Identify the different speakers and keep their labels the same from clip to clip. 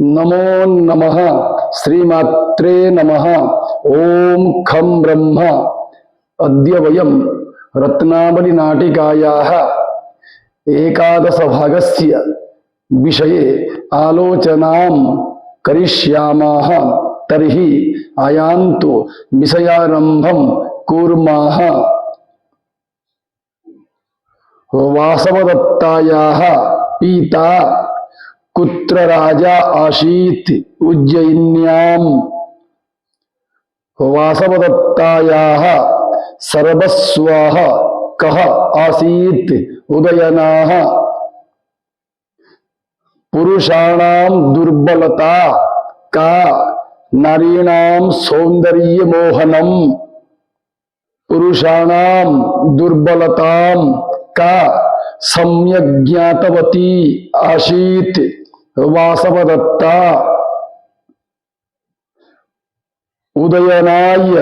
Speaker 1: नमो नमः श्रीमात्रे नमः। ओम खं ब्रह्म। अद्य वयं रत्नावली नाटिकायाः एकादश भागस्य विषये आलोचनां करिष्यामः। तर्हि आयान्तु विषयारम्भं कुर्मः। वासवदत्तायाः पिता कुत्र राजा आसीत् उज्जयिन्याम्। वासवदत्तायाः सर्वस्वः कः आसीत् उदयनाः। पुरुषाणां दुर्बलता का नारीणां सौंदर्य मोहनम। पुरुषाणां दुर्बलतां का सम्यक् ज्ञातवती आसीत् वासवदत्ता। उदयनाय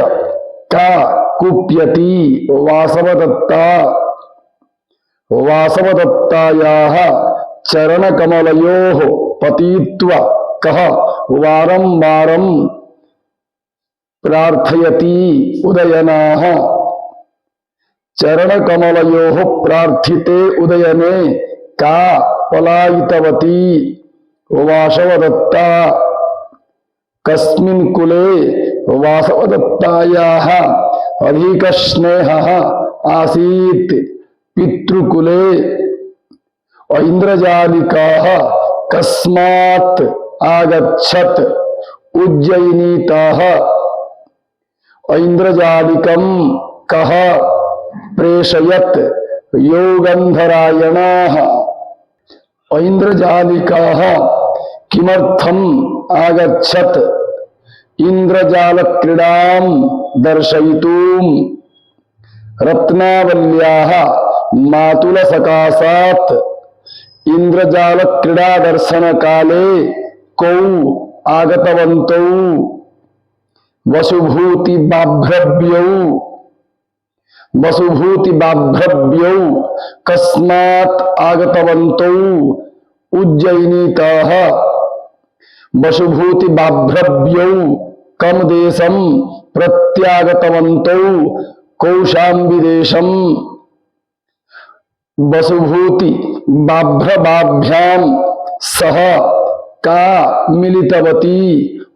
Speaker 1: का कुप्यति वासवदत्ता। वासवदत्तायाः चरणकमलयोः पतित्वा कः वारं वारं प्रार्थयति उदयनाः। चरणकमलयोः प्रार्थिते उदयने का पलायितवती वासवदत्ता। कस्मिन् कुले वासवदत्तायाः अधिकस्नेहः आसीत् पितृकुले। ऐन्द्रजालिकाः कस्मात् आगच्छत् उज्जयिनीतः। ऐन्द्रजालिकं कः प्रेषयत् योगन्धरायणाः। ऐन्द्रजालिकाः किमर्थम् आगच्छत् इन्द्रजालक्रीडां दर्शयितुम्। रत्नावल्याः मातुलसकाशात् इन्द्रजालक्रीडा दर्शनकाले कौ आगतवन्तौ वसुभूतिबाभ्रव्यौ। वसुभूतिबाभ्रव्यौ कस्मात् आगतवन्तौ उज्जयिनीतः। वसुभूतिबाभ्रव्यौ कं देशं प्रत्यागतवन्तौ कौशाम्बीदेशम्। वसुभूतिबाभ्रवाभ्यां सह का मिलितवती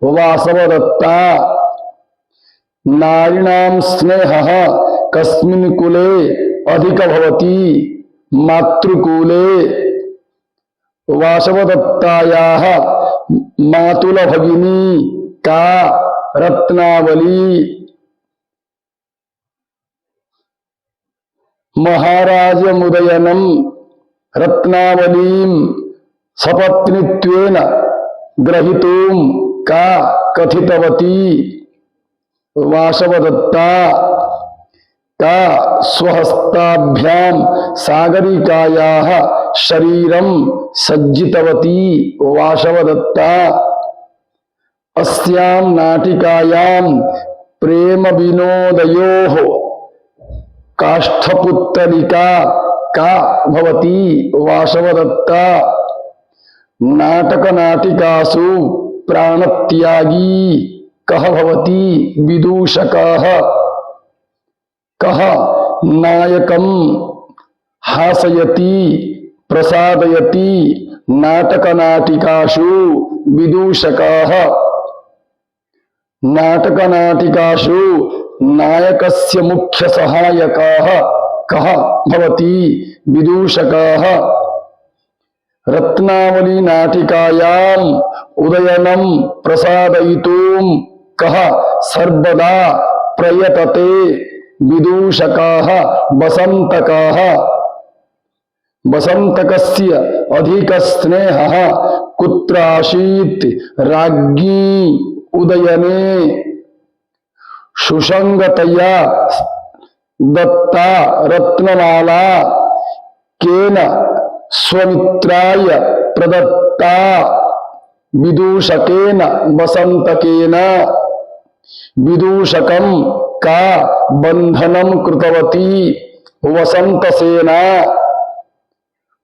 Speaker 1: वासवदत्ता। नारीणां स्नेहः कस्मिन् कुले अधिक भवति मातृकुले। वासवदत्तायाः मातुलभगिनी का रत्नावली। महाराजमुदयनं रत्नावलीं सपत्नीत्वेन ग्रहीतुं का कथितवती वासवदत्ता। का स्वहस्ताभ्यां सागरिकायाः शरीरं सज्जितवती वासवदत्ता। अस्यां नाटिकायां प्रेम विनोदयोः काष्ठपुत्तलिका का भवति वासवदत्ता। नाटकनाटिकासु प्राणत्यागी कः भवति विदूषकः। कः नायकं हासयति प्रसादयति नाटकनाटिकासु विदूषकः। नाटकनाटिकासु नायकस्य मुख्य सहायकः कः भवति विदूषकः। रत्नावली नाटिकायां उदयनं प्रसादयितुं कः सर्वदा प्रयतते विदूषकः वसन्तकः। वसन्तकस्य अधिकस्नेहः कुत्र आसीत् राज्ञी उदयने। सुसंगतया दत्ता रत्नमाला केन स्वमित्राय प्रदत्ता विदूषकेन वसन्तकेन। विदूषकं का बंधनं कृतवती वसन्तसेना।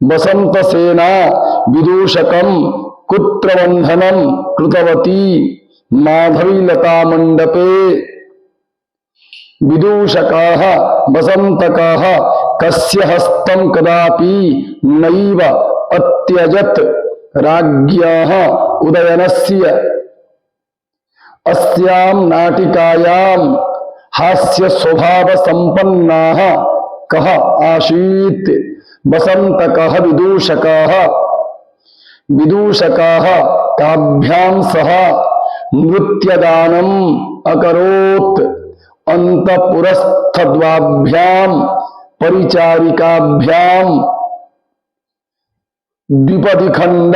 Speaker 1: वसन्तसेना विदूषकं कुत्र बंधनं कृतवती माधवीलता मंडपे विदूषकाः वसन्तकाः कस्य हस्तं कदापि नैव अत्यजत् राज्ञ्याः उदयनस्य अस्यां नाटिकायां हास्य स्वभाव संपन्नाः कः आसीत् वसन्तकः विदूषकाः ताभ्यां सह नृत्यदानम् अकरोत् अंतपुरस्थद्वाभ्यां परिचारिकाभ्यां द्विपदी खंड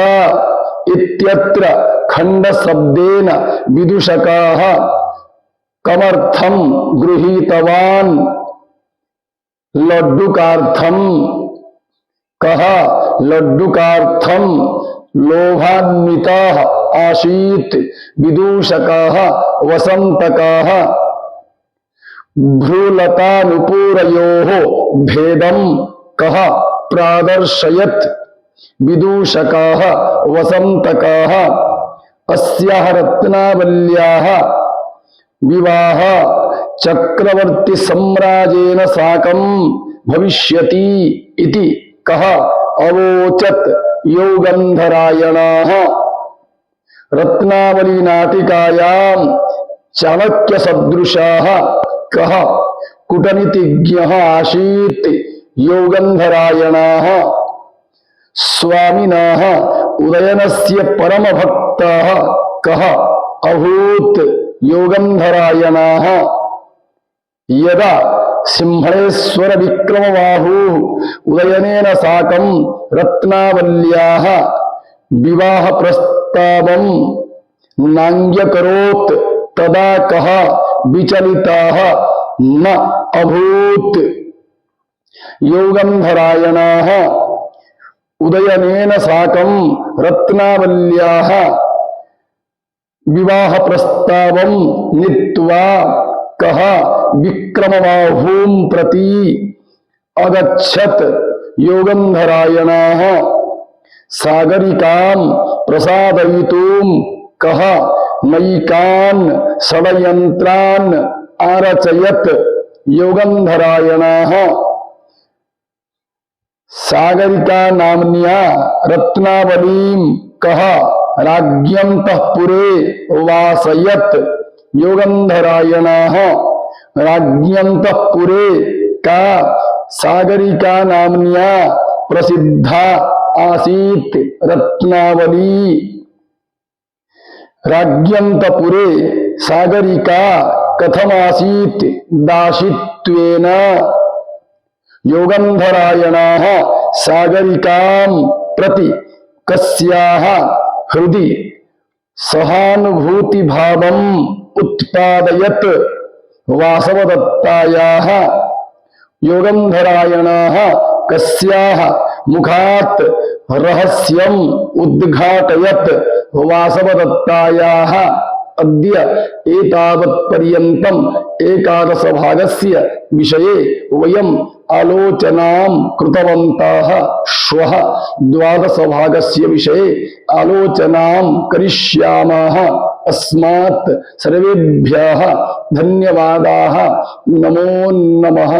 Speaker 1: इत्यत्र खंड शब्देन विदूषकाः कमर्थं गृहीतवान् लड्डुकार्थं कः लड्डुकार्थं लोभान्विताः आसीत् विदूषकाः वसन्तकाः भ्रूलतानुपूरयोः भेदं कः प्रादर्शयत् विदूषकाः वसन्तकाः अस्याः रत्नावल्याः विवाह चक्रवर्ती सम्राजेन साकं भविष्यति इति कः अवोचत् योगन्धरायणाः रत्नावली नाटिकायां चाणक्य सदृशाः कः कूटनीतिज्ञः आसीत् योगन्धरायणाः स्वामिनः उदयनस्य परमभक्ताः कः अभूत् योगन्धरायणाः यदा सिंहणेश्वर विक्रमबाहुः उदयनेन साकं रत्नावल्याः विवाह प्रस्तावं नाङ्ग्यकरोत् तदा कः विचलिताः न अभूत् योगन्धरायणाः उदयनेन साकं रत्नावल्याः विवाह प्रस्तावं नीत्वा कः विक्रमबाहुं प्रति अगच्छत् योगन्धरायणाः सागरिकां प्रसादयितुं कः नैकान् षड्यन्त्रान् आरचयत् योगन्धरायणाः सागरिका नाम्न्या रत्नावलीं कः राज्ञन्तःपुरे वासयत् योगन्धरायणाः राज्ञन्तःपुरे का सागरिका नाम्न्या प्रसिद्धा आसीत् रत्नावली राज्ञन्तपुरे सागरिका कथमासीत् दासित्वेन योगन्धरायणाः सागरिकां प्रति कस्याः हृदि सहानुभूतिभावम् उत्पादयत् वासवदत्तायाः योगन्धरायणाः कस्याः मुखात् रहस्यम् उद्घाटयत् वासवदत्तायाः अद्य एतावत्पर्यन्तम् एकादश भागस्य विषये वयम् आलोचनां कृतवन्तः। श्वः द्वादश भागस्य विषये आलोचनां करिष्यामः। अस्मात् सर्वेभ्यः धन्यवादाः। नमो नमः।